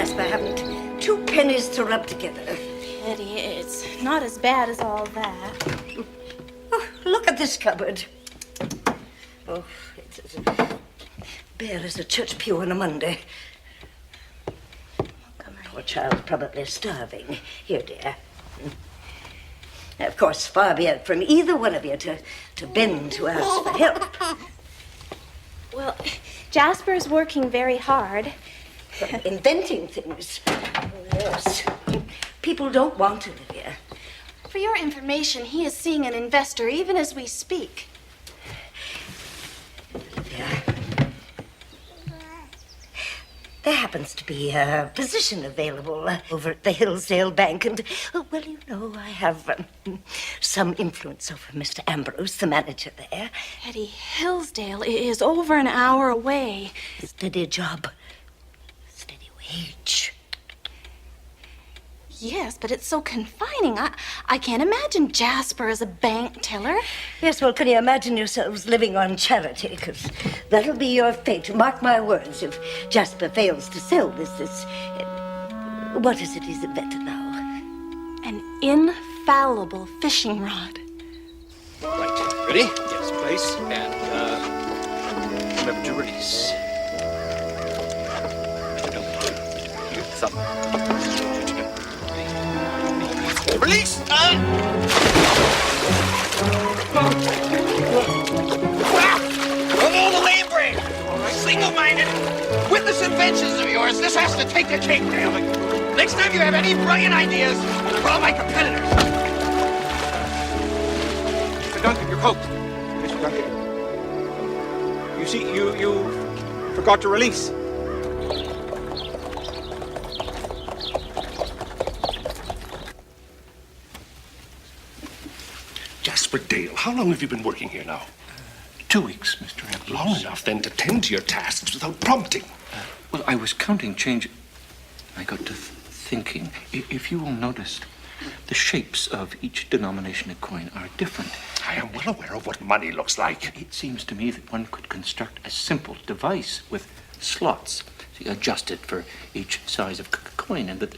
Jasper haven't 2 pennies to rub together. Hetty, it's not as bad as all that. Oh, look at this cupboard. Oh, it's as bare as a church pew on a Monday. Poor child's probably starving. Here, dear. Of course, far be it from either one of you to bend to ask for help. Well, Jasper's working very hard. Inventing things. Yes. People don't want to live here. For your information, he is seeing an investor even as we speak. Yeah. There happens to be a position available over at the Hillsdale Bank, and, well, you know, I have some influence over Mr. Ambrose, the manager there. Hetty, Hillsdale is over an hour away. Steady job. Steady wage. Yes, but it's so confining. I can't imagine Jasper as a bank teller. Yes, well, can you imagine yourselves living on charity? Because that'll be your fate. Mark my words, if Jasper fails to sell this, what is it he's invented now? An infallible fishing rod. Right, ready? Yes, place, and remember to release. Thumb. Release! Of all the lame brain! Single-minded, witless inventions of yours, this has to take the cake, damn it! Next time you have any brilliant ideas, call my competitors. Mr. Duncan, your coat. Mr. Duncan. You see, you forgot to release. Jasper Dale, how long have you been working here now? 2 weeks, Mr. Ambrose. Long enough, then, to tend to your tasks without prompting. Well, I was counting change. I got to thinking. If you will notice, the shapes of each denomination of coin are different. I am well aware of what money looks like. It seems to me that one could construct a simple device with slots, adjusted for each size of coin, and the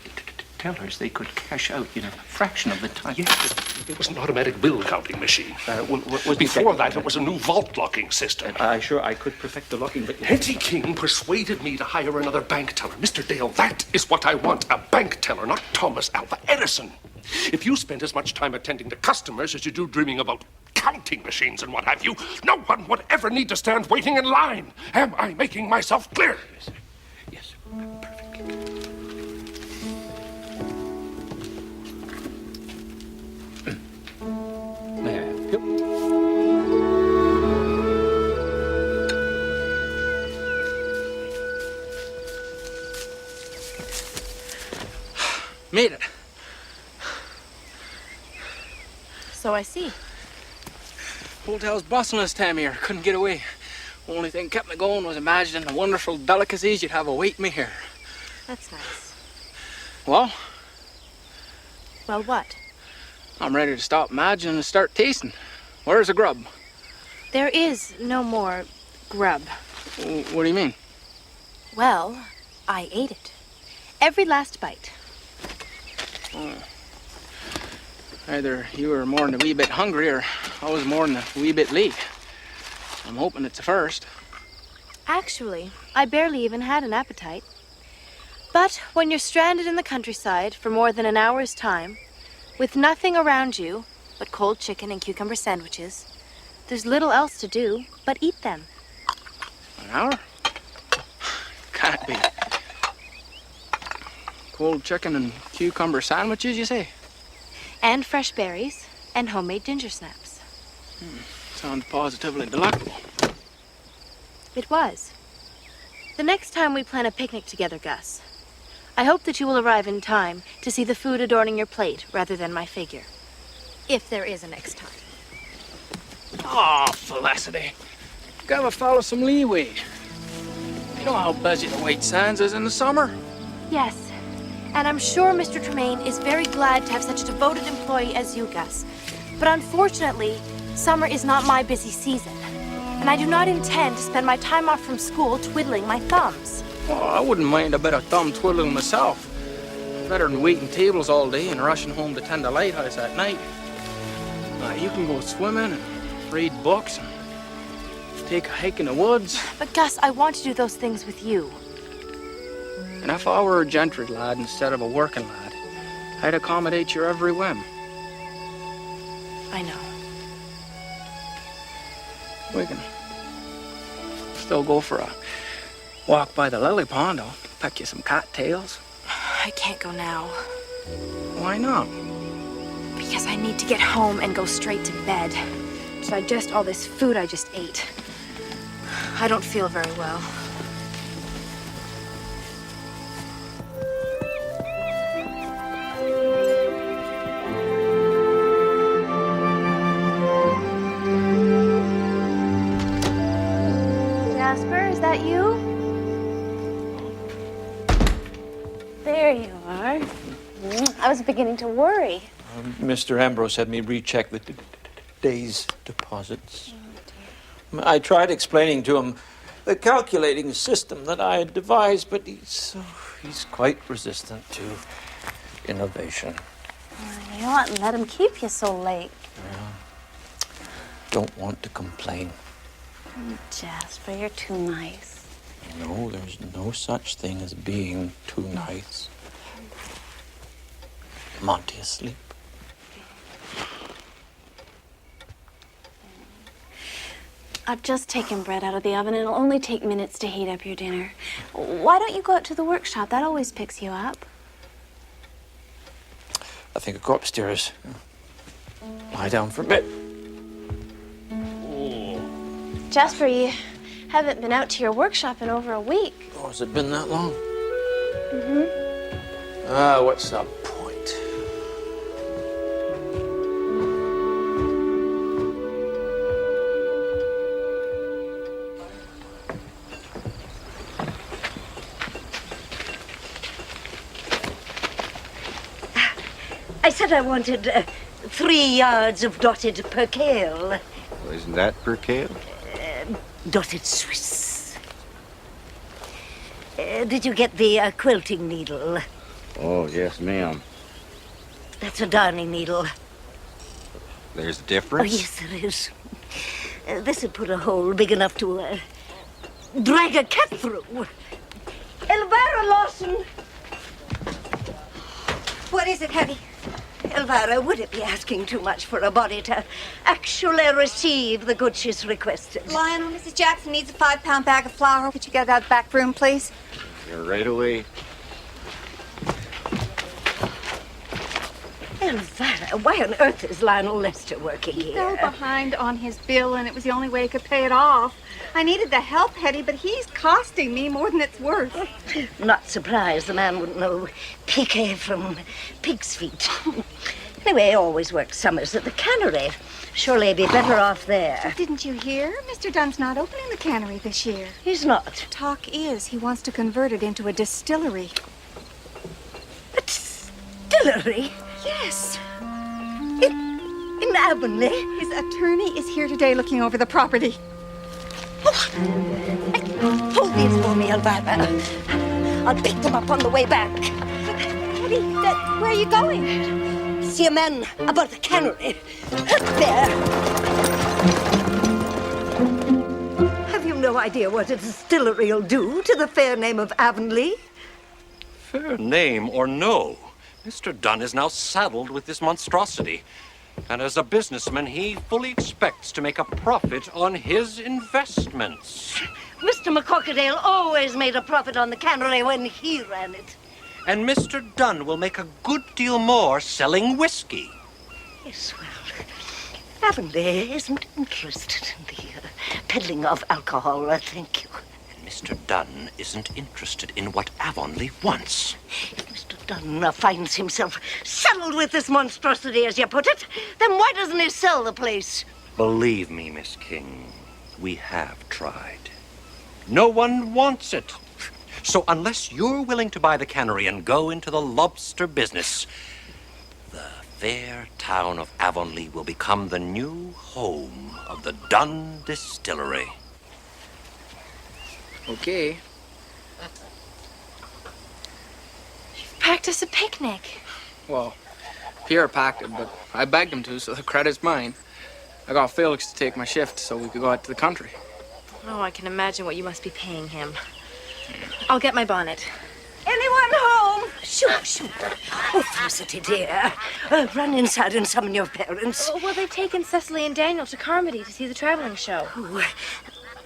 tellers, they could cash out in a fraction of the time. Yes, it was an automatic bill counting machine. Was Before that, it was a new vault locking system. I could perfect the locking, but... Hetty King persuaded me to hire another bank teller. Mr. Dale, that is what I want, a bank teller, not Thomas Alva Edison. If you spend as much time attending to customers as you do dreaming about counting machines and what have you, no one would ever need to stand waiting in line. Am I making myself clear? Yes, sir. Yes, perfectly. May I help you? Made it. So I see. Hotel's bustling this time of year. Couldn't get away. Only thing kept me going was imagining the wonderful delicacies you'd have await me here. That's nice. Well, Well, what? I'm ready to stop imagining and start tasting. Where's the grub? There is no more grub. What do you mean? Well, I ate it. Every last bite. Either you were more than a wee bit hungry or I was more than a wee bit late. I'm hoping it's the first. Actually, I barely even had an appetite. But when you're stranded in the countryside for more than an hour's time, with nothing around you but cold chicken and cucumber sandwiches, there's little else to do but eat them. An hour? Can't be. Cold chicken and cucumber sandwiches, you say? And fresh berries and homemade ginger snaps. Sounds positively delectable. It was. The next time we plan a picnic together, Gus, I hope that you will arrive in time to see the food adorning your plate rather than my figure. If there is a next time. Oh, Felicity. Give a fellow some leeway. You know how busy the White Sands is in the summer. Yes, and I'm sure Mr. Tremaine is very glad to have such a devoted employee as you, Gus. But unfortunately, summer is not my busy season, and I do not intend to spend my time off from school twiddling my thumbs. Oh, I wouldn't mind a bit of thumb twiddling myself. Better than waiting tables all day and rushing home to tend the lighthouse at night. You can go swimming and read books and take a hike in the woods. But Gus, I want to do those things with you. And if I were a gentry lad instead of a working lad, I'd accommodate your every whim. I know. We can still go for a walk by the lily pond. I'll pick you some cattails. I can't go now. Why not? Because I need to get home and go straight to bed. To digest all this food I just ate. I don't feel very well. Jasper, is that you? There you are. I was beginning to worry. Mr. Ambrose had me recheck the day's deposits. I tried explaining to him the calculating system that I had devised, but he's quite resistant to innovation. You don't want to let him keep you so late. Don't want to complain. Jasper, you're too nice. No, there's no such thing as being too nice. Monty asleep. I've just taken bread out of the oven. It'll only take minutes to heat up your dinner. Why don't you go out to the workshop? That always picks you up. I think I'll go upstairs. Lie down for a bit. Jasper, you haven't been out to your workshop in over a week. Oh, has it been that long? Mm-hmm. What's the point? I said I wanted 3 yards of dotted percale. Well, isn't that percale? Dotted Swiss. Did you get the quilting needle? Oh, yes, ma'am. That's a darning needle. There's a Oh, difference? yes, there is. This would put a hole big enough to drag a cat through. Elvira Lawson! What is it, Hattie? Elvira, would it be asking too much for a body to actually receive the goods she's requested? Lionel, Mrs. Jackson needs a 5-pound bag of flour. Could you get it out of the back room, please? You're right away. Elvira, why on earth is Lionel Lester working He fell here? behind on his bill, and it was the only way he could pay it off. I needed the help, Hetty, but he's costing me more than it's worth. Not surprised the man wouldn't know piquet from pig's feet. Anyway, he always works summers at the cannery. Surely he'd be better off there. Didn't you hear? Mr. Dunn's not opening the cannery this year. He's not. Talk is he wants to convert it into a distillery. A distillery? Yes. In Avonlea? His attorney is here today looking over the property. Hold these for me, Elvira. I'll pick them up on the way back. Hetty, where are you going? See a man about the cannery. There. Have you no idea what a distillery will do to the fair name of Avonlea? Fair name or no, Mr. Dunn is now saddled with this monstrosity. And as a businessman, he fully expects to make a profit on his investments. Mr. McCorkadale always made a profit on the cannery when he ran it. And Mr. Dunn will make a good deal more selling whiskey. Yes, well, Avonlea isn't interested in the peddling of alcohol, thank you. And Mr. Dunn isn't interested in what Avonlea wants. If Mr. Dunn finds himself saddled with this monstrosity, as you put it, then why doesn't he sell the place? Believe me, Miss King, we have tried. No one wants it. So unless you're willing to buy the cannery and go into the lobster business, the fair town of Avonlea will become the new home of the Dunn Distillery. Okay. packed us a picnic. Well, Pierre packed it, but I begged him to, so the credit's mine. I got Felix to take my shift so we could go out to the country. Oh, I can imagine what you must be paying him. I'll get my bonnet. Anyone home? Sure. Oh, Felicity, dear. Run inside and summon your parents. Oh, well, they've taken Cecily and Daniel to Carmody to see the traveling show.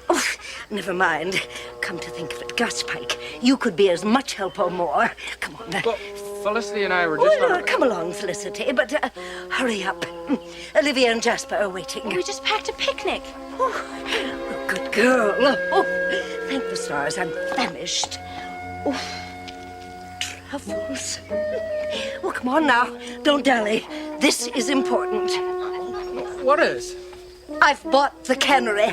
Oh, never mind. Come to think of it, Gus Pike, you could be as much help or more. Come on. Well, Felicity and I were just... Come along, Felicity, but hurry up. Olivia and Jasper are waiting. We just packed a picnic. Oh, good girl. Oh, thank the stars, I'm famished. Oh, truffles. Oh, come on now. Don't dally. This is important. What is? I've bought the cannery.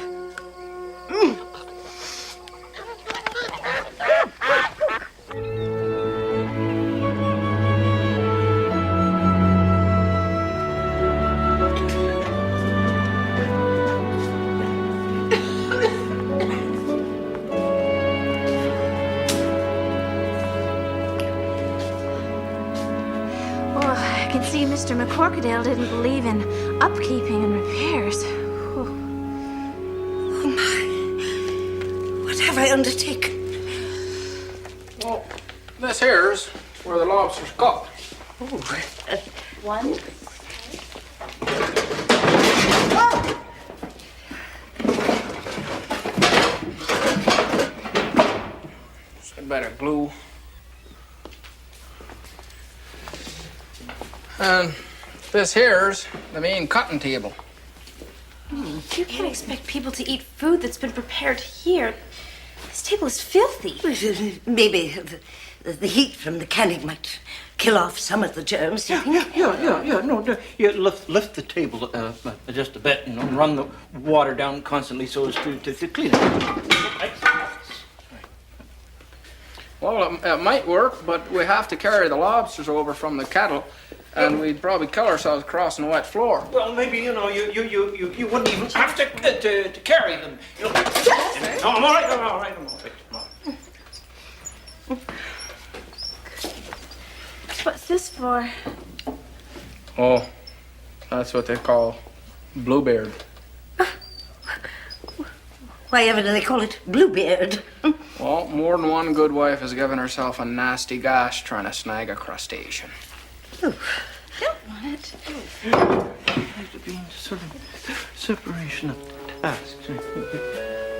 I can see Mr. McCorkadale didn't believe in upkeeping and repairs. Whew. Oh, my. What have I undertaken? Well, this here's where the lobster's caught. One. Just a bit of glue. And this here's the main cutting table. You can't expect people to eat food that's been prepared here. This table is filthy. Maybe the heat from the canning might kill off some of the germs, do you think? Yeah, lift the table just a bit, and run the water down constantly so as to clean it. Well, it might work, but we have to carry the lobsters over from the kettle, and we'd probably kill ourselves crossing the wet floor. Well, maybe, you wouldn't even have to carry them. No, I'm all right. What's this for? Oh, that's what they call Bluebeard. Why ever do they call it Bluebeard? Well, more than one good wife has given herself a nasty gash trying to snag a crustacean. Don't want it. Like to be in sort of separation of tasks.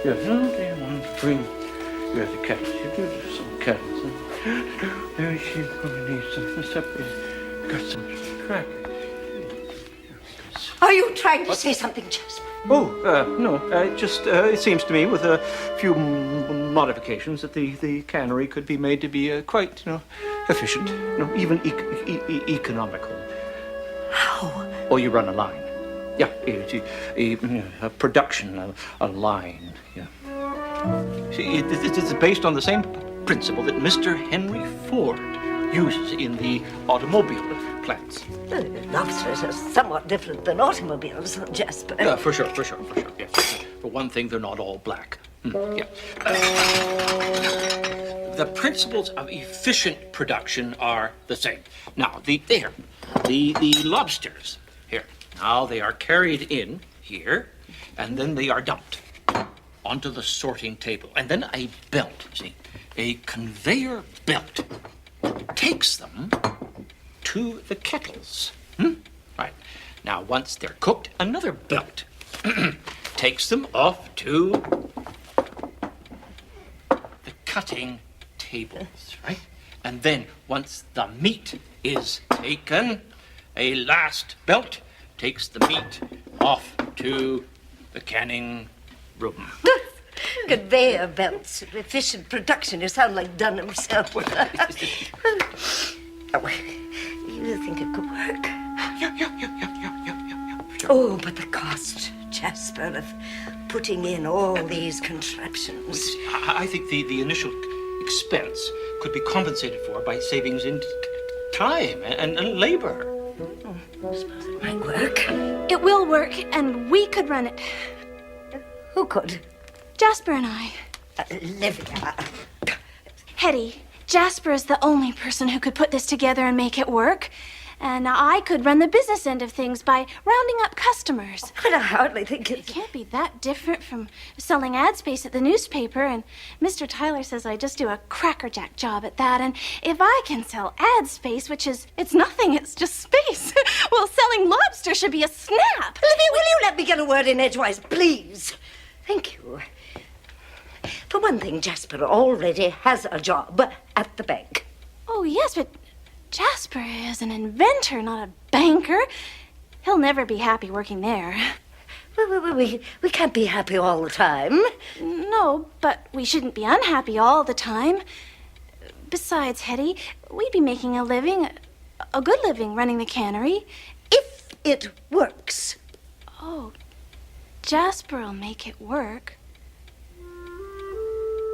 Yeah, no, they want to bring you have the cats. You do some cats. There she probably needs some separate. Got some crackers. Are you trying to say something, Jasper? Oh, no. It seems to me, with a few modifications, that the cannery could be made to be quite, efficient, even economical. How? Oh, you run a line. Yeah, a production, a line. Yeah. See, it's based on the same principle that Mr. Henry Ford uses in the automobile plants. Lobsters are somewhat different than automobiles, Jasper. Yeah, for sure. Yeah. For one thing, they're not all black. Yeah. The principles of efficient production are the same. Now, the lobsters here. Now they are carried in here, and then they are dumped onto the sorting table, and then a belt, a conveyor belt, takes them to the kettles. Right. Now, once they're cooked, another belt takes them off to the cutting tables, right? And then, once the meat is taken, a last belt takes the meat off to the canning room. Conveyor belts, efficient production. You sound like Dunn himself. You think it could work? Yeah. Sure. Oh, but the cost, Jasper, of putting in all these contraptions. I think the initial expense could be compensated for by savings in time and labor. I suppose it might work. It will work, and we could run it. Who could? Jasper and I. Olivia. Hetty, Jasper is the only person who could put this together and make it work. And I could run the business end of things by rounding up customers. But I hardly think It can't be that different from selling ad space at the newspaper. And Mr. Tyler says I just do a crackerjack job at that. And if I can sell ad space, it's nothing, it's just space. Well, selling lobster should be a snap. Olivia, will you let me get a word in edgewise, please? Thank you. For one thing, Jasper already has a job at the bank. Oh, yes, but Jasper is an inventor, not a banker. He'll never be happy working there. We can't be happy all the time. No, but we shouldn't be unhappy all the time. Besides, Hetty, we'd be making a living, a good living, running the cannery. If it works. Oh, Jasper'll make it work.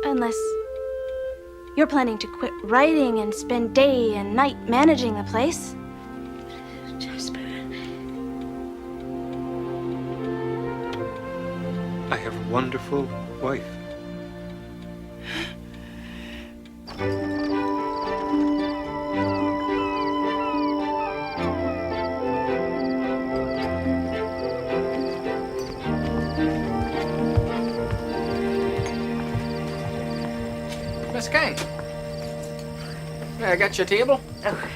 Unless you're planning to quit writing and spend day and night managing the place. Jasper. I have a wonderful wife. Miss King. Yeah, I got your table. Oh,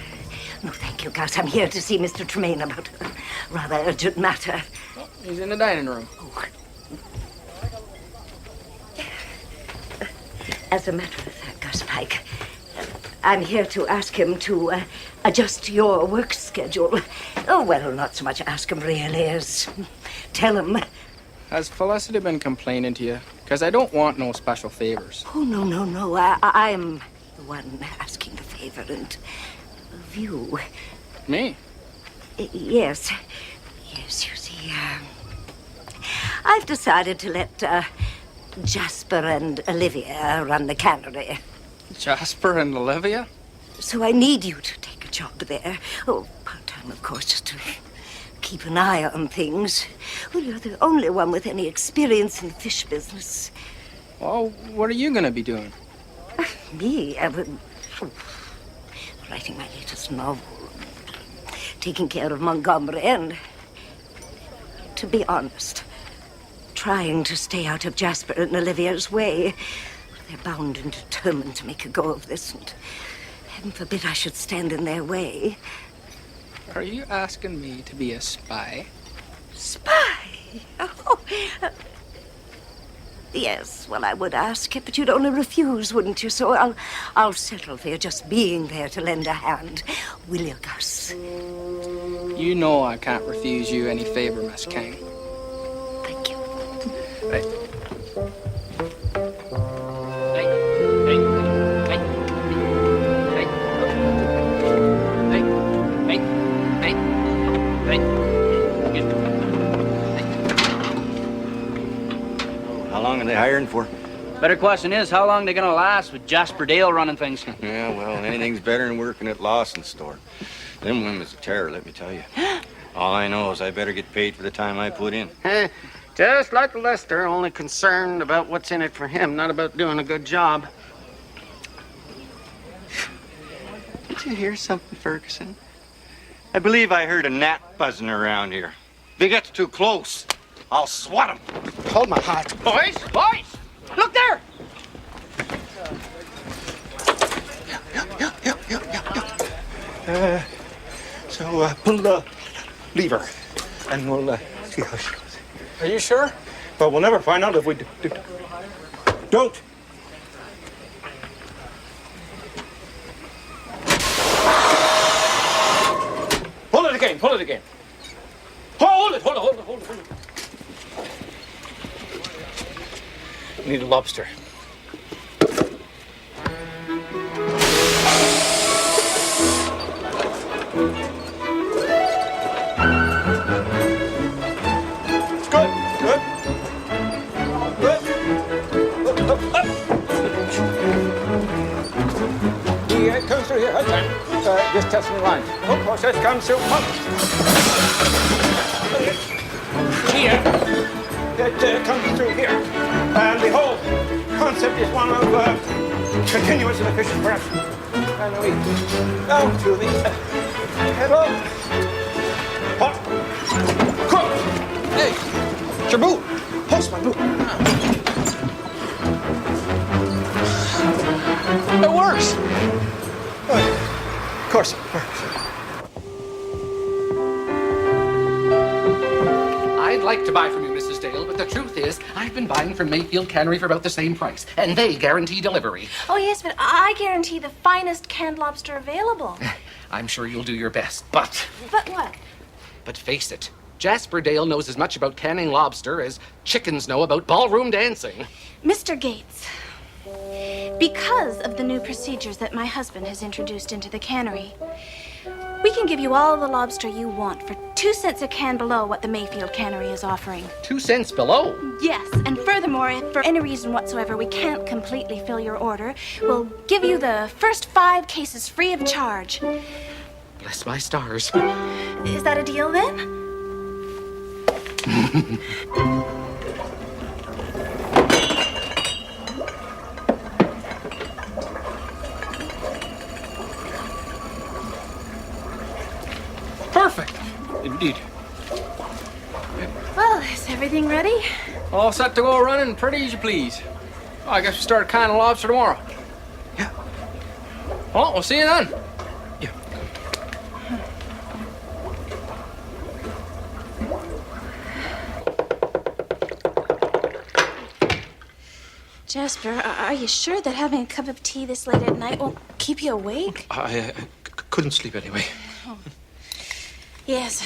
no, thank you, Gus. I'm here to see Mr. Tremaine about a rather urgent matter. Oh, he's in the dining room. Oh. As a matter of fact, Gus Pike, I'm here to ask him to adjust your work schedule. Oh, well, not so much ask him, really, as tell him. Has Felicity been complaining to you? Because I don't want no special favors. Oh, no. I'm the one asking the favor, and of you. Me? Yes, you see, I've decided to let Jasper and Olivia run the cannery. Jasper and Olivia? So I need you to take a job there. Oh, part-time, of course, just to keep an eye on things. Well, you're the only one with any experience in the fish business. Well, what are you going to be doing? Me? Writing my latest novel. Taking care of Montgomery and, to be honest, trying to stay out of Jasper and Olivia's way. They're bound and determined to make a go of this, and heaven forbid I should stand in their way. Are you asking me to be a spy? Spy? Oh, yes, well, I would ask it, but you'd only refuse, wouldn't you? So I'll settle for you just being there to lend a hand. Will you, Gus? You know I can't refuse you any favor, Miss King. Thank you. Hey. How long are they hiring for? Better question is, how long they gonna last with Jasper Dale running things? Yeah, well, anything's better than working at Lawson's store. Them women's a terror, let me tell you. All I know is I better get paid for the time I put in. Just like Lester, only concerned about what's in it for him, not about doing a good job. Did you hear something, Ferguson? I believe I heard a gnat buzzing around here. If he gets too close, I'll swat him. Hold my hat. Boys! Look there! So pull the lever, and we'll see how she goes. Are you sure? But we'll never find out if we don't. Pull it again. Hold it. We need a lobster. It comes through here. Just testing the line. Hook process comes through. Here. It comes through here. And the hole concept is one of continuous and efficient production. And we down to the head of hot cook. Hey, it's your boot. Post my boot. It works. Of course it works. I'd like to buy from you, Mrs. Dale, but the truth is, I've been buying from Mayfield Cannery for about the same price, and they guarantee delivery. Oh, yes, but I guarantee the finest canned lobster available. I'm sure you'll do your best, but But what? face it, Jasper Dale knows as much about canning lobster as chickens know about ballroom dancing. Mr. Gates, because of the new procedures that my husband has introduced into the cannery, we can give you all the lobster you want for 2 cents a can below what the Mayfield Cannery is offering. 2 cents below. Yes, and furthermore, if for any reason whatsoever we can't completely fill your order, we'll give you the first 5 cases free of charge. Bless my stars. Is that a deal then? Perfect. Indeed. Well, is everything ready? All set to go running, pretty as you please. Oh, I guess we start canning lobster tomorrow. Yeah. Well, we'll see you then. Yeah. Jasper, are you sure that having a cup of tea this late at night won't keep you awake? I couldn't sleep anyway. Yes.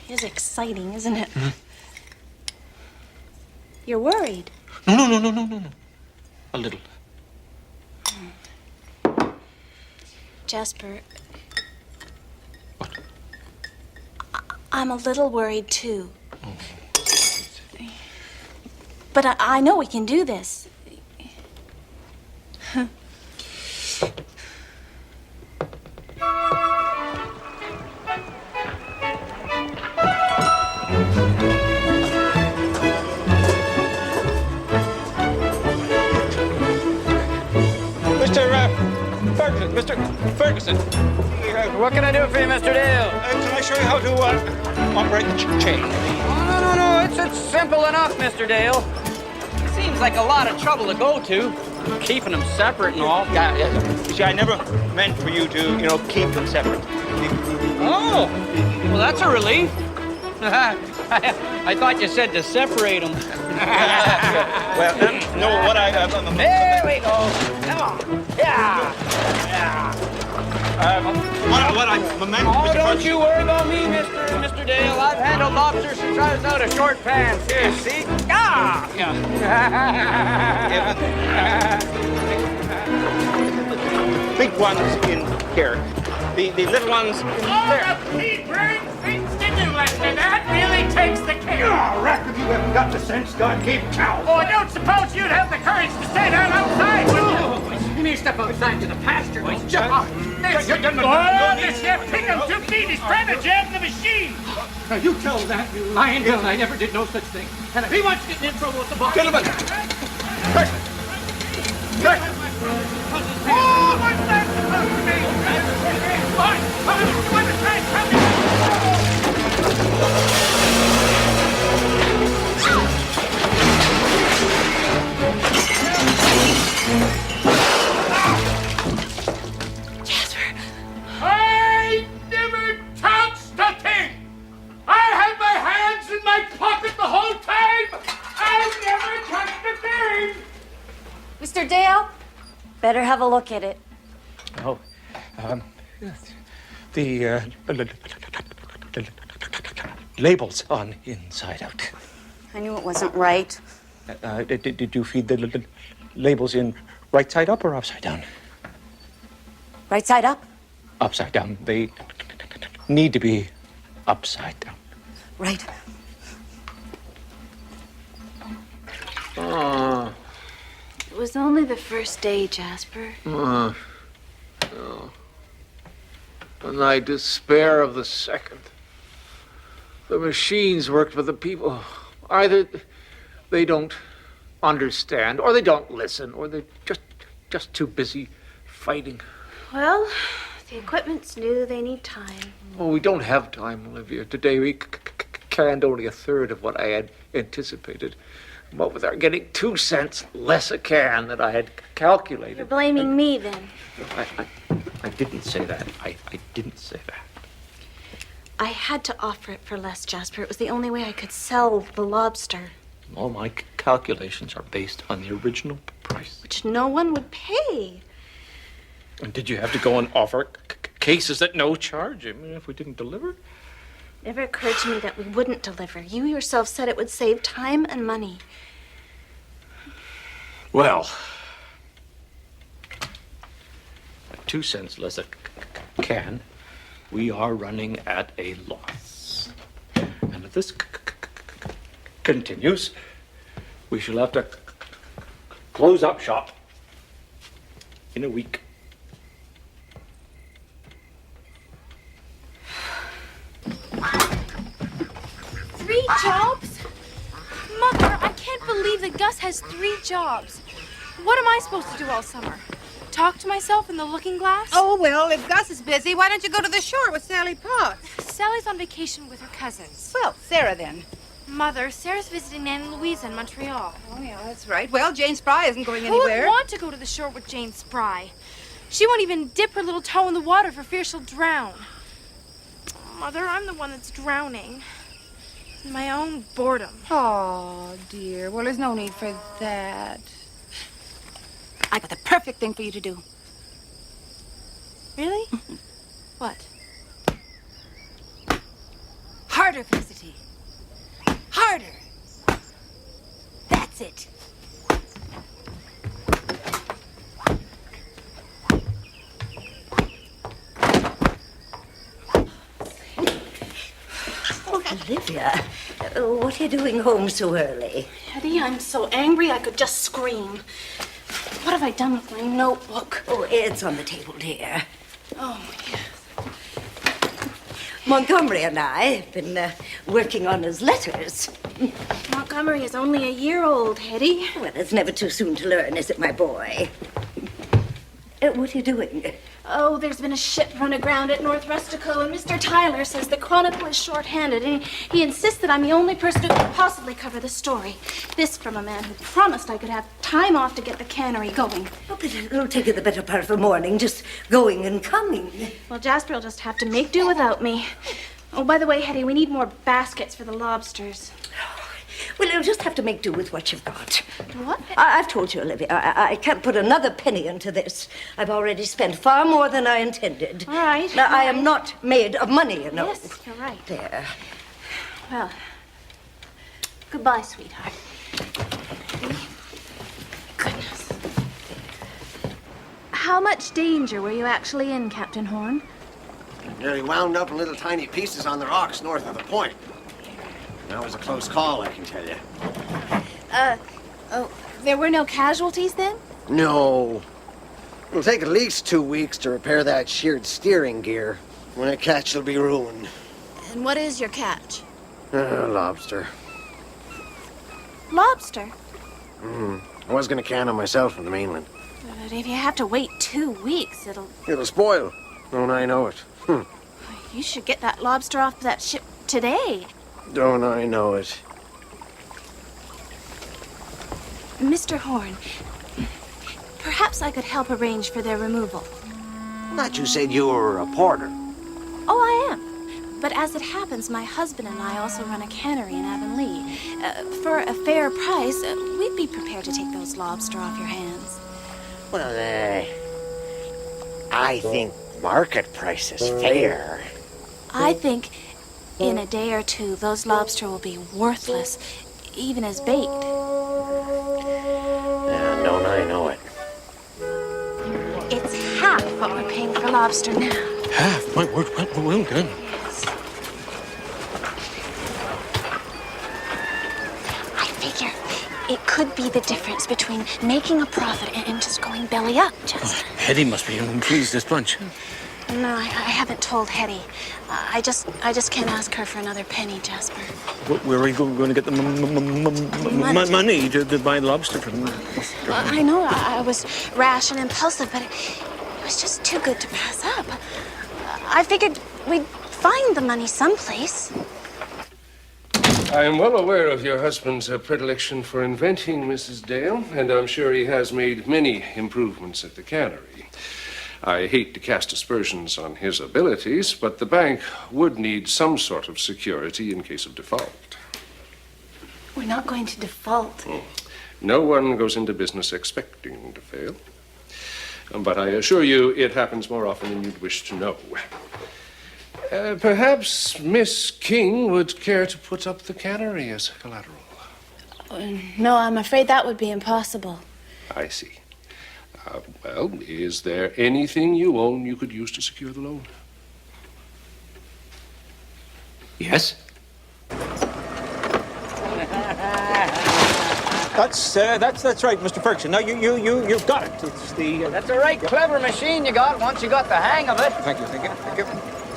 It's exciting, isn't it? Mm-hmm. You're worried. No. A little. Jasper. What? I'm a little worried, too. But I know we can do this. Mr. Ferguson. What can I do for you, Mr. Dale? Can I show you how to operate the chain? Oh, no. It's simple enough, Mr. Dale. Seems like a lot of trouble to go to. Keeping them separate and all. Yeah. You see, I never meant for you to, keep them separate. Oh, well, that's a relief. I thought you said to separate them. Well, no, what There we go. Come on. Yeah. What I meant, Oh, Mr. don't you worry about me, Mr. Dale. I've handled lobster since I was out of short pants. Here, see? Ah! Big ones in here. The little ones in there. The pea-brain things to do, Lester. That really takes the cake. Oh, Rack, if you haven't got the sense, God keep cow. Oh, I don't suppose you'd have the courage to stay down outside, would you? You mean step outside to the pasture, don't you? Oh, this here pig on 2 feet is trying to jam the machine. Now, you tell that, you lying villain, I never did no such thing. And if he wants to get in trouble with the boss... Gentlemen! Oh, what's that supposed to be? What? You want to try and tell me? I never touched a thing! I had my hands in my pocket the whole time! I never touched a thing! Mr. Dale, better have a look at it. Oh, the labels on inside out. I knew it wasn't right. Did you feed the labels in right side up or upside down? Right side up? Upside down. They need to be upside down. Right. Oh. It was only the first day, Jasper. No. And I despair of the second. The machines work for the people. Either they don't understand, or they don't listen, or they're just too busy fighting. Well, the equipment's new. They need time. Oh, we don't have time, Olivia. Today we canned only a third of what I had anticipated. What with our getting 2 cents less a can than I had calculated. You're blaming me, then. I didn't say that. I didn't say that. I had to offer it for less, Jasper. It was the only way I could sell the lobster. All my calculations are based on the original price. Which no one would pay. And did you have to go and offer cases at no charge? I mean, if we didn't deliver? Never occurred to me that we wouldn't deliver. You yourself said it would save time and money. Well, at 2 cents less a can, we are running at a loss. And if this continues, we shall have to close up shop in a week. Three jobs? Mother, I can't believe that Gus has 3 jobs. What am I supposed to do all summer? Talk to myself in the looking glass? Oh, well, if Gus is busy, why don't you go to the shore with Sally Potts? Sally's on vacation with her cousins. Well, Sarah, then. Mother, Sarah's visiting Nanny Louisa in Montreal. Oh, yeah, that's right. Well, Jane Spry isn't going Who would anywhere. want to go to the shore with Jane Spry? She won't even dip her little toe in the water for fear she'll drown. Mother, I'm the one that's drowning. In my own boredom. Oh, dear. Well, there's no need for that. I got the perfect thing for you to do. Really? What? Harder, Felicity. Harder. That's it. Oh, Olivia, what are you doing home so early? Hetty, I'm so angry I could just scream. What have I done with my notebook? Oh, it's on the table, dear. Oh, yes. Montgomery and I have been working on his letters. Montgomery is only a year old, Hetty. Well, it's never too soon to learn, is it, my boy? What are you doing? Oh, there's been a ship run aground at North Rustico, and Mr. Tyler says the Chronicle is short-handed, and he insists that I'm the only person who could possibly cover the story. This from a man who promised I could have time off to get the cannery going. Oh, but it'll take you the better part of a morning, just going and coming. Well, Jasper will just have to make do without me. Oh, by the way, Hetty, we need more baskets for the lobsters. Well, you'll just have to make do with what you've got. What? I've told you, Olivia, I can't put another penny into this. I've already spent far more than I intended. All right. Now, I am not made of money, you know. Yes, you're right. There. Well, goodbye, sweetheart. Goodness. How much danger were you actually in, Captain Horn? Nearly wound up in little tiny pieces on the rocks north of the point. That was a close call, I can tell you. There were no casualties then? No. It'll take at least 2 weeks to repair that sheared steering gear. When I catch, it'll be ruined. And what is your catch? Lobster. Lobster? I was gonna can them myself from the mainland. But if you have to wait 2 weeks, It'll spoil. Don't I know it? You should get that lobster off that ship today. Don't I know it? Mr. Horn, perhaps I could help arrange for their removal. Thought you said you were a porter. Oh, I am. But as it happens, my husband and I also run a cannery in Avonlea. For a fair price, we'd be prepared to take those lobster off your hands. Well, I think market price is fair. I think in a day or two, those lobster will be worthless, even as bait. Yeah, don't I know it? It's half what we're paying for lobster now. Half? My word, well done. Yes. I figure it could be the difference between making a profit and just going belly up, Chester. Hetty must be pleased this bunch. No, I haven't told Hetty. I just can't ask her for another penny, Jasper. Where are you going to get the money to buy lobster from? I know I was rash and impulsive, but it was just too good to pass up. I figured we'd find the money someplace. I am well aware of your husband's predilection for inventing, Mrs. Dale, and I'm sure he has made many improvements at the cannery. I hate to cast aspersions on his abilities, but the bank would need some sort of security in case of default. We're not going to default. No one goes into business expecting to fail. But I assure you it happens more often than you'd wish to know. Perhaps Miss King would care to put up the cannery as collateral. No, I'm afraid that would be impossible. I see. Well, is there anything you own you could use to secure the loan? Yes. That's right, Mr. Ferguson. Now you've got it. It's the. That's a right clever machine you got once you got the hang of it. Thank you.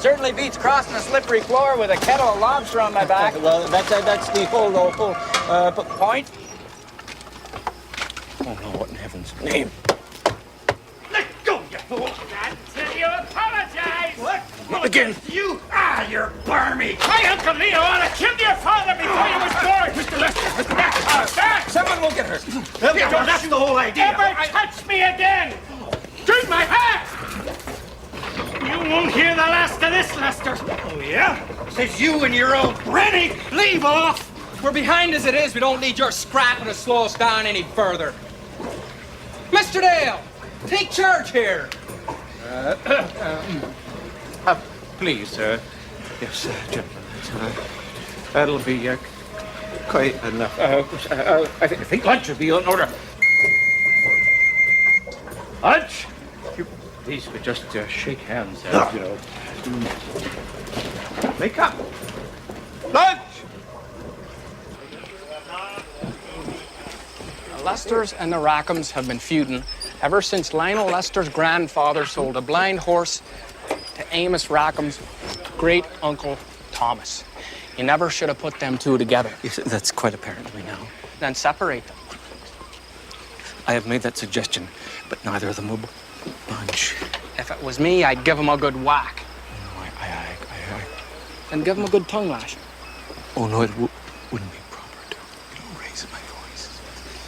Certainly beats crossing a slippery floor with a kettle of lobster on my back. Well, that's the whole point. Oh no! What in heaven's name? Let go, you fool! Until you apologize! What? Not again! You? You're barmy! My Uncle Leo ought to kill your father before you was born! Mr. Lester! Back! Someone will get hurt. Yeah, well, that's the whole idea! Never touch me again! Drink my hat! You won't hear the last of this, Lester! Oh, yeah? Says you and your old granny! Leave off! We're behind as it is. We don't need your scrapping to slow us down any further. Mr. Dale, take charge here. Please, yes, gentlemen. That'll be quite enough. I think lunch would be in order. Lunch? These would just shake hands, you know. Make up. Lunch! The Lesters and the Rackhams have been feuding ever since Lionel Lester's grandfather sold a blind horse to Amos Rackham's great-uncle Thomas. You never should have put them two together. Yes, that's quite apparent to me now. Then separate them. I have made that suggestion, but neither of them will budge. If it was me, I'd give them a good whack. No, And give them a good tongue lash. Oh, no, it wouldn't be proper to raise my voice.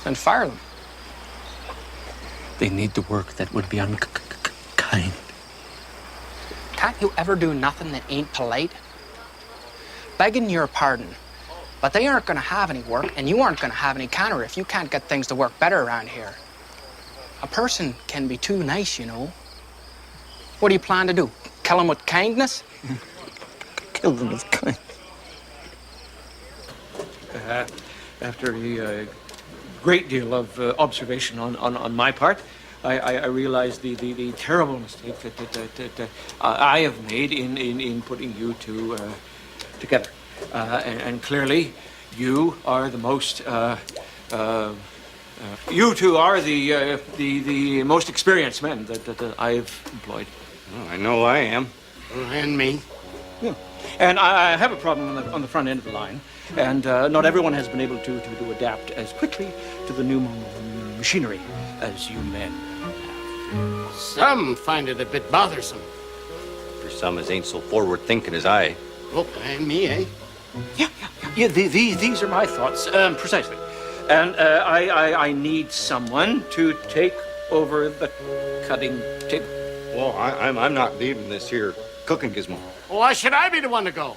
And fire them. They need the work that would be unkind. Can't you ever do nothing that ain't polite? Begging your pardon, but they aren't going to have any work, and you aren't going to have any cannery if you can't get things to work better around here. A person can be too nice, you know. What do you plan to do? Kill them with kindness? Kill them with kindness. After a great deal of observation on my part, I realized the terrible mistake that I have made in putting you two together. And clearly, you are the most. You two are the most experienced men that I've employed. Oh, I know I am. And me. Yeah. And I have a problem on the front end of the line, and not everyone has been able to adapt as quickly to the new machinery as you men. Some find it a bit bothersome. For some as ain't so forward thinking as I. Oh, and me, eh? Yeah. These are my thoughts, precisely. And I need someone to take over the cutting table. Well, I'm not leaving this here cooking gizmo. Why should I be the one to go?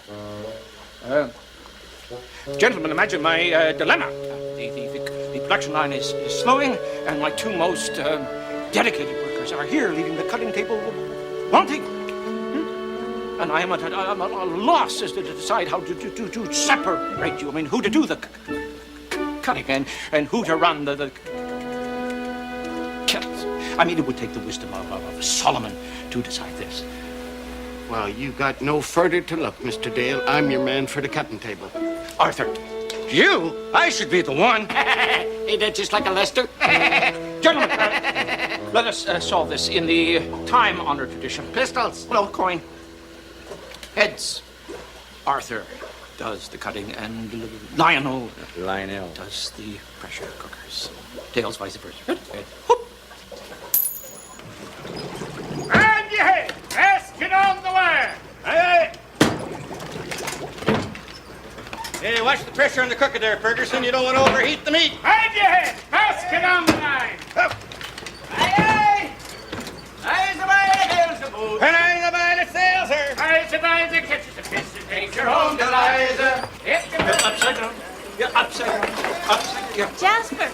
Gentlemen, imagine my dilemma. The production line is slowing, and my two most dedicated workers are here, leaving the cutting table wanting. And I am at a loss as to decide how to separate you. I mean, who to do the cutting and who to run the kettles. I mean, it would take the wisdom of Solomon to decide this. Well, you got no further to look, Mr. Dale. I'm your man for the cutting table. Arthur. You? I should be the one. Ain't that just like a Lester? Gentlemen, Let us solve this in the time-honored tradition. Pistols. No, coin. Heads. Arthur does the cutting, and Lionel does the pressure cookers. Tails, vice versa. Good. Whoop. And your head. Basket on the wire. Hey! Hey, watch the pressure on the cooker there, Ferguson. You don't want to overheat the meat. And your head. Basket on the line. Aye, aye! Aye's the man that hails the boat. And aye's the man that sails her. Eyes the man that catches the fish and takes her home to Liza. Upside down. Yeah, upside down. Upside down. Jasper,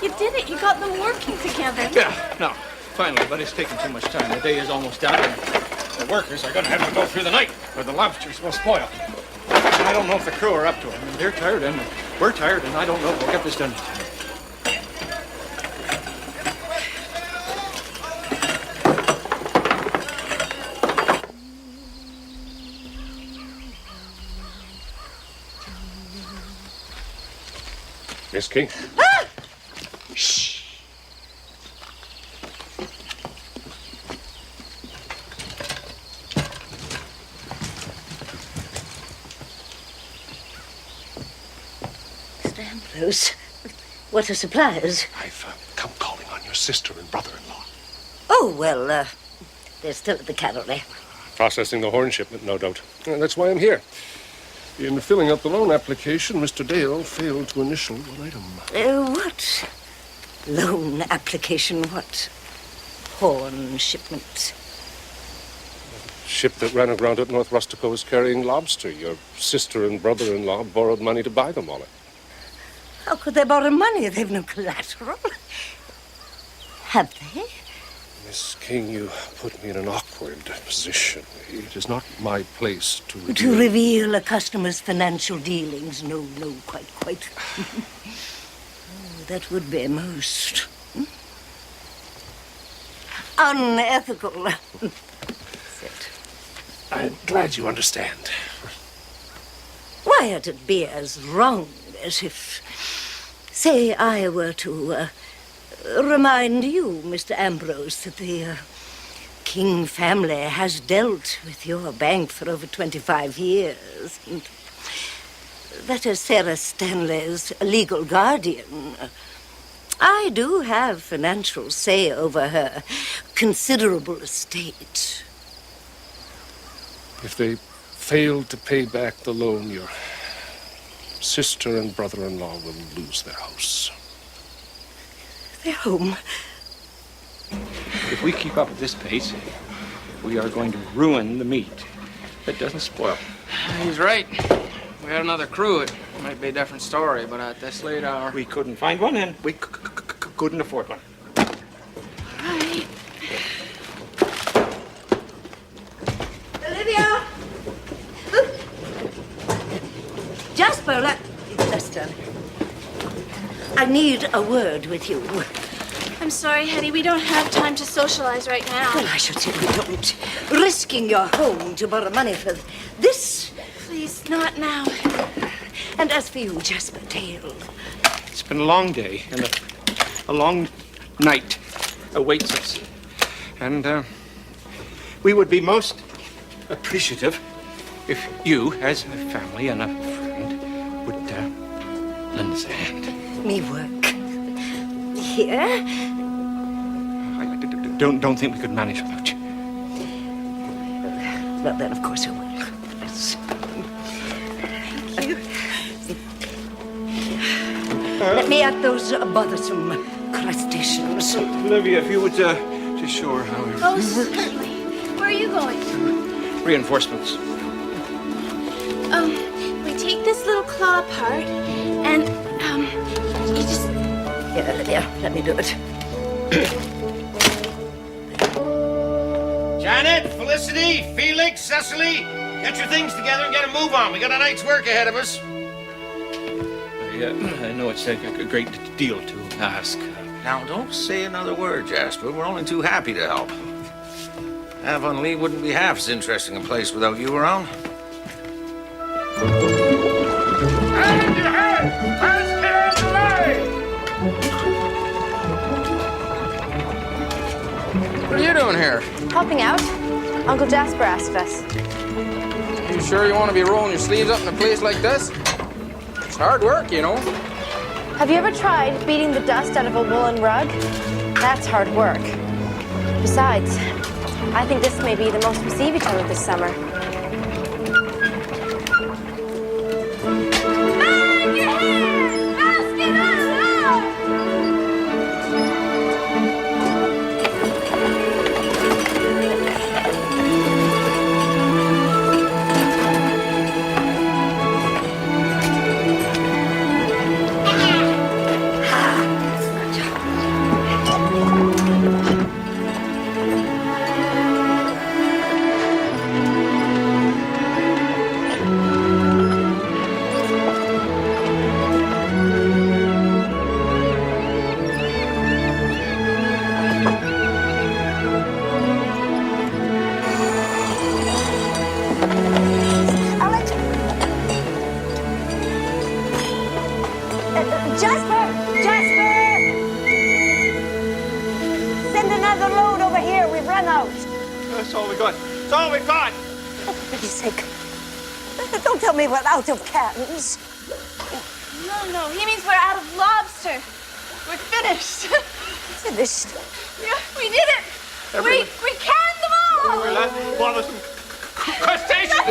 you did it. You got them working together. Yeah, no, finally, but it's taken too much time. The day is almost done, and the workers are going to have to go through the night, or the lobsters will spoil. I don't know if the crew are up to it. I mean, they're tired, and we're tired, and I don't know if we'll get this done. Miss King. Shh. Mr. Ambrose, what a surprise. I've come calling on your sister and brother-in-law. Oh, well, they're still at the cannery. Processing the horn shipment, no doubt. That's why I'm here. In filling out the loan application, Mr. Dale failed to initial one item. What loan application? What horn shipment? Ship that ran aground at North Rustico was carrying lobster. Your sister and brother-in-law borrowed money to buy them, Molly. How could they borrow money? They've no collateral. Have they? Miss King, you put me in an awkward position. It is not my place to reveal... To reveal a customer's financial dealings? No, quite. Oh, that would be most unethical. That's it. I'm glad you understand. Why'd it be as wrong as if, say, I were to remind you, Mr. Ambrose, that the King family has dealt with your bank for over 25 years, and that as Sarah Stanley's legal guardian, I do have financial say over her considerable estate. If they fail to pay back the loan, your sister and brother-in-law will lose their house. Their home? If we keep up at this pace, we are going to ruin the meat. It doesn't spoil. He's right. If we had another crew, it might be a different story, but at this late hour... We couldn't find one, and we couldn't afford one. Right. Olivia! Jasper, Lester. I need a word with you. I'm sorry, Hetty. We don't have time to socialize right now. Well, I should say we don't. Risking your home to borrow money for this. Please, not now. And as for you, Jasper Dale. It's been a long day, and a long night awaits us. And we would be most appreciative if you, as a family and a friend, would lend us a hand. Me work here? I don't think we could manage without you. Well, then, of course I will. Yes. Thank you. Let me at those bothersome crustaceans. Olivia, if you would just show her how we... Oh, certainly. Where are you going? Reinforcements. We take this little claw apart, and, you just... Yeah, let me do it. Janet, Felicity, Felix, Cecily, get your things together and get a move on. We got a night's work ahead of us. I know it's a great deal to ask. Now, don't say another word, Jasper. We're only too happy to help. Avonlea wouldn't be half as interesting a place without you around. And your head! Basket on the line! doing here? Helping out. Uncle Jasper asked us. You sure you want to be rolling your sleeves up in a place like this? It's hard work, you know. Have you ever tried beating the dust out of a woolen rug? That's hard work. Besides, I think this may be the most we see of each other this summer. That's all we got. That's all we got. Oh, for pity's sake. Don't tell me we're out of cans. No, he means we're out of lobster. We're finished. Finished? Yeah, we did it. We canned them all. We're left one of some crustaceans.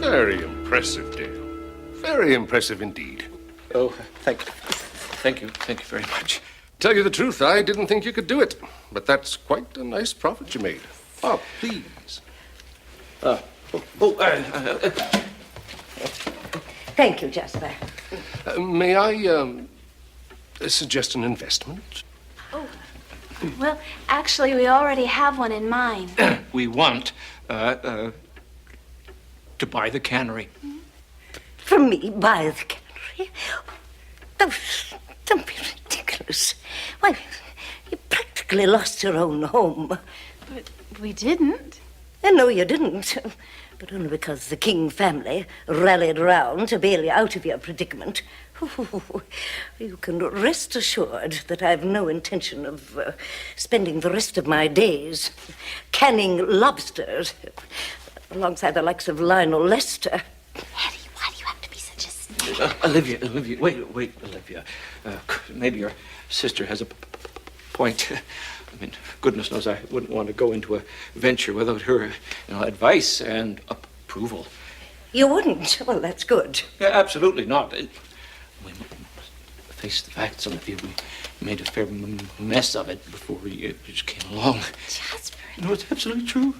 Very impressive, Dale. Very impressive indeed. Oh, thank you very much. Tell you the truth, I didn't think you could do it. But that's quite a nice profit you made. Oh, please. Thank you, Jasper. May I suggest an investment? Oh, well, actually, we already have one in mind. We want to buy the cannery. From me, buy the cannery? Don't be ridiculous. Why, you practically lost your own home. But we didn't. No, you didn't. But only because the King family rallied round to bail you out of your predicament. You can rest assured that I've no intention of spending the rest of my days canning lobsters alongside the likes of Lionel Lester. Eddie, why do you have to be such a Olivia, wait, Olivia. Maybe your sister has a point. I mean, goodness knows I wouldn't want to go into a venture without her, advice and approval. You wouldn't? Well, that's good. Yeah, absolutely not. We must face the facts, Olivia. We made a fair mess of it before you just came along. Jasper. No, it's absolutely true.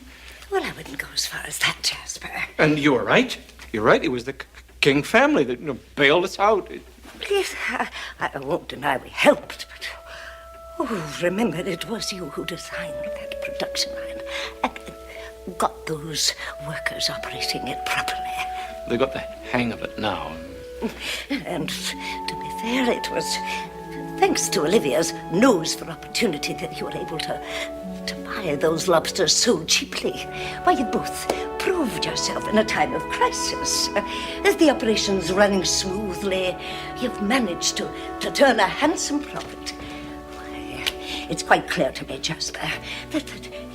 Well, I wouldn't go as far as that, Jasper. And you were right. You're right. It was the King family that bailed us out. Yes, I won't deny we helped, but... Oh, remember, it was you who designed that production line and got those workers operating it properly. They got the hang of it now. And to be fair, it was thanks to Olivia's nose for opportunity that you were able to buy those lobsters so cheaply. Why, you both proved yourself in a time of crisis. As the operation's running smoothly, you've managed to turn a handsome profit. Why, it's quite clear to me, Jasper, that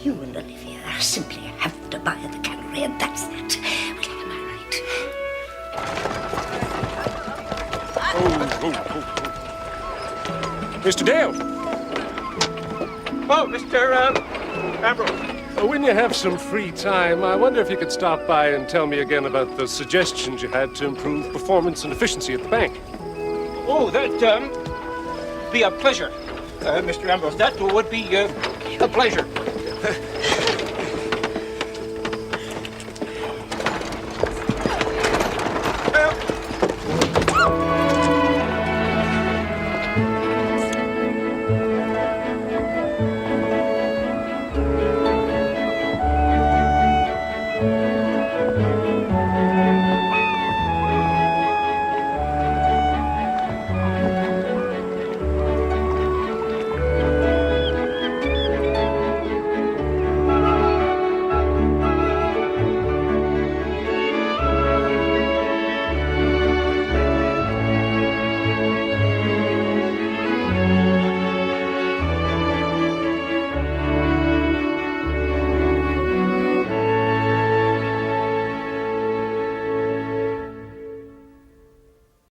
you and Olivia simply have to buy the cannery, and that's that. Well, am I right? Mr. Dale. Oh, Mr. Ambrose. When you have some free time, I wonder if you could stop by and tell me again about the suggestions you had to improve performance and efficiency at the bank. Oh, that'd be a pleasure, Mr. Ambrose. That would be a pleasure.